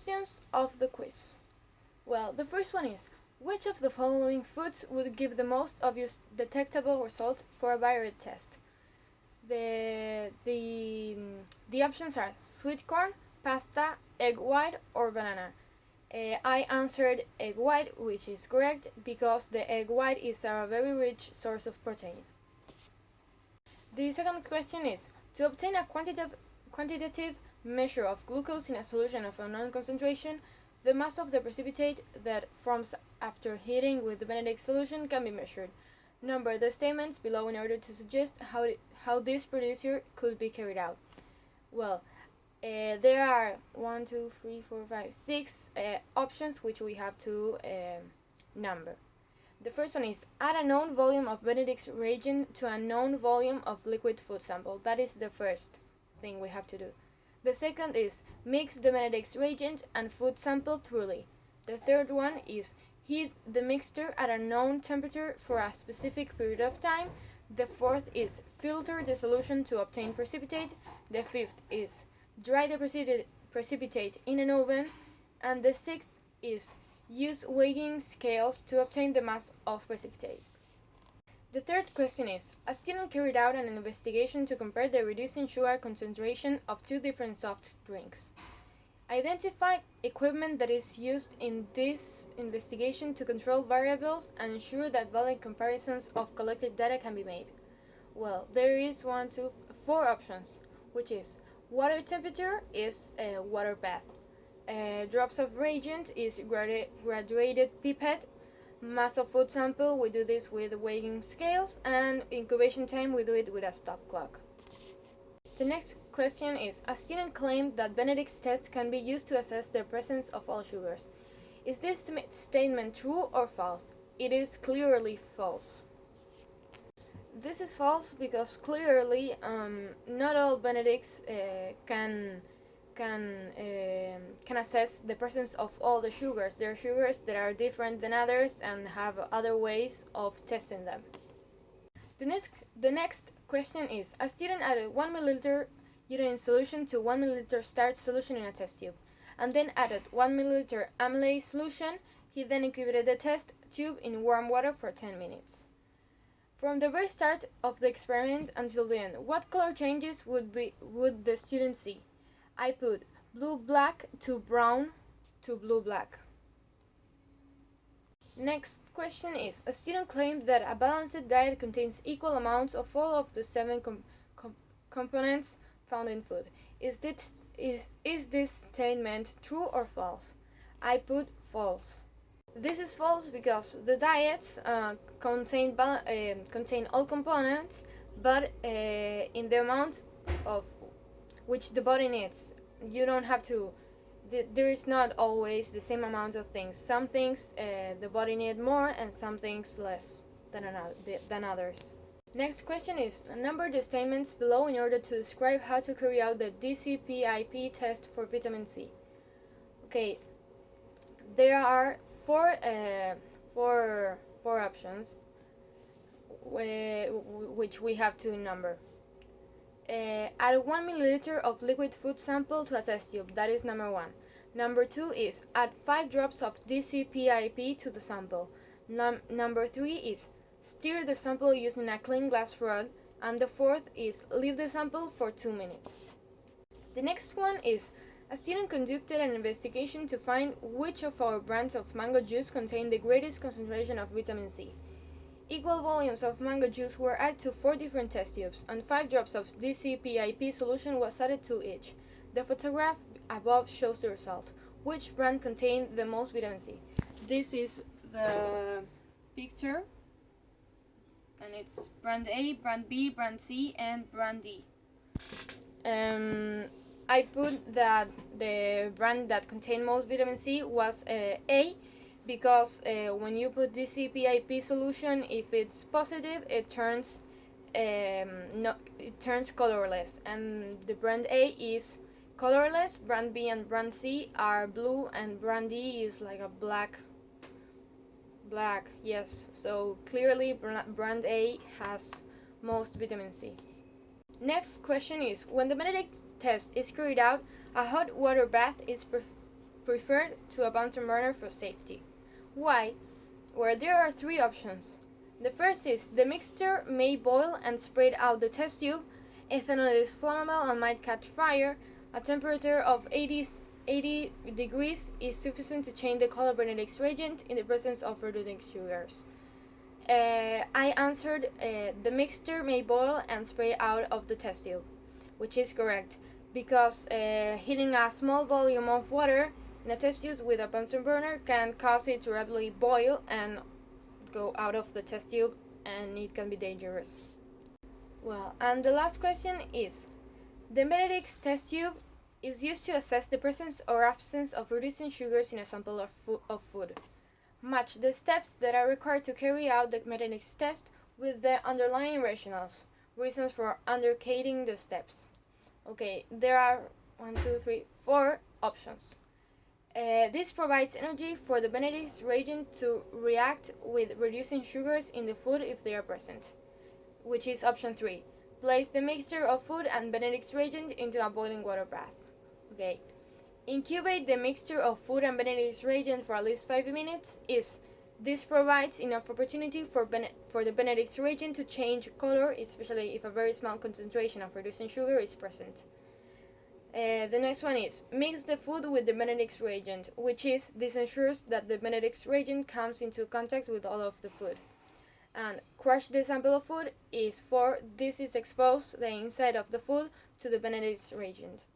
questions of the quiz. Well, the first one is, which of the following foods would give the most obvious detectable result for a viral test? The options are sweet corn, pasta, egg white, or banana. I answered egg white, which is correct because the egg white is a very rich source of protein. The second question is, to obtain a quantitative measure of glucose in a solution of unknown concentration, the mass of the precipitate that forms after heating with the Benedict solution can be measured. Number the statements below in order to suggest how this procedure could be carried out. Well, there are 6 options which we have to number. The first one is, add a known volume of Benedict's reagent to a known volume of liquid food sample. That is the first thing we have to do. The second is, mix the Benedict's reagent and food sample thoroughly. The third one is, heat the mixture at a known temperature for a specific period of time. The fourth is, filter the solution to obtain precipitate. The fifth is, dry the precipitate in an oven. And the sixth is, use weighing scales to obtain the mass of precipitate. The third question is, a student carried out an investigation to compare the reducing sugar concentration of two different soft drinks. Identify equipment that is used in this investigation to control variables and ensure that valid comparisons of collected data can be made. Well, there is 4 options, which is, water temperature is a water bath. Drops of reagent is graduated pipette. Mass of food sample, we do this with weighing scales, and incubation time, we do it with a stop clock. The next question is, a student claimed that Benedict's test can be used to assess the presence of all sugars. Is this statement true or false? It is clearly false. This is false because clearly not all Benedicts can assess the presence of all the sugars. There are sugars that are different than others and have other ways of testing them. The next question is, a student added 1 milliliter urine solution to 1 milliliter starch solution in a test tube, and then added 1 milliliter amylase solution. He then incubated the test tube in warm water for 10 minutes. From the very start of the experiment until the end, what color changes would the student see? I put blue-black to brown to blue-black. Next question is, a student claimed that a balanced diet contains equal amounts of all of the 7 components found in food. Is this statement true or false? I put false. This is false because the diets contain all components, but in the amount of which the body needs. You don't have to. There is not always the same amount of things. Some things the body needs more, and some things less than others. Next question is, number the statements below in order to describe how to carry out the DCPIP test for vitamin C. Okay, there are four options which we have to number. Add 1 milliliter of liquid food sample to a test tube. That is number 1. Number 2 is add 5 drops of DCPIP to the sample. Number 3 is stir the sample using a clean glass rod. And the fourth is leave the sample for 2 minutes. The next one is, a student conducted an investigation to find which of our brands of mango juice contain the greatest concentration of vitamin C. Equal volumes of mango juice were added to 4 different test tubes, and 5 drops of DCPIP solution was added to each. The photograph above shows the result. Which brand contained the most vitamin C? This is the picture, and it's brand A, brand B, brand C, and brand D. I put that the brand that contained most vitamin C was A, because when you put DCPIP solution, if it's positive, it turns colorless, and the brand A is colorless. Brand B and brand C are blue, and brand D is like a black. Yes, so clearly brand A has most vitamin C. Next question is, when the Benedict test is carried out, a hot water bath is preferred to a Bunsen burner for safety. Why? Where there are three options. The first is the mixture may boil and spread out the test tube. Ethanol is flammable and might catch fire. A temperature of 80 degrees is sufficient to change the color Benedict's reagent in the presence of reducing sugars. I answered the mixture may boil and spray out of the test tube, which is correct, because heating a small volume of water in a test tube with a Bunsen burner can cause it to rapidly boil and go out of the test tube, and it can be dangerous. Well, and the last question is, the Benedict's test tube is used to assess the presence or absence of reducing sugars in a sample of food. Match the steps that are required to carry out the Benedict's test with the underlying rationales, reasons for undertaking the steps. Okay, there are 4 options. This provides energy for the Benedict's reagent to react with reducing sugars in the food if they are present, which is option 3. Place the mixture of food and Benedict's reagent into a boiling water bath. Okay. Incubate the mixture of food and Benedict's reagent for at least 5 minutes. This provides enough opportunity for the Benedict's reagent to change color, especially if a very small concentration of reducing sugar is present. The next one is mix the food with the Benedict's reagent, this ensures that the Benedict's reagent comes into contact with all of the food. And crush the sample of food this is expose the inside of the food to the Benedict's reagent.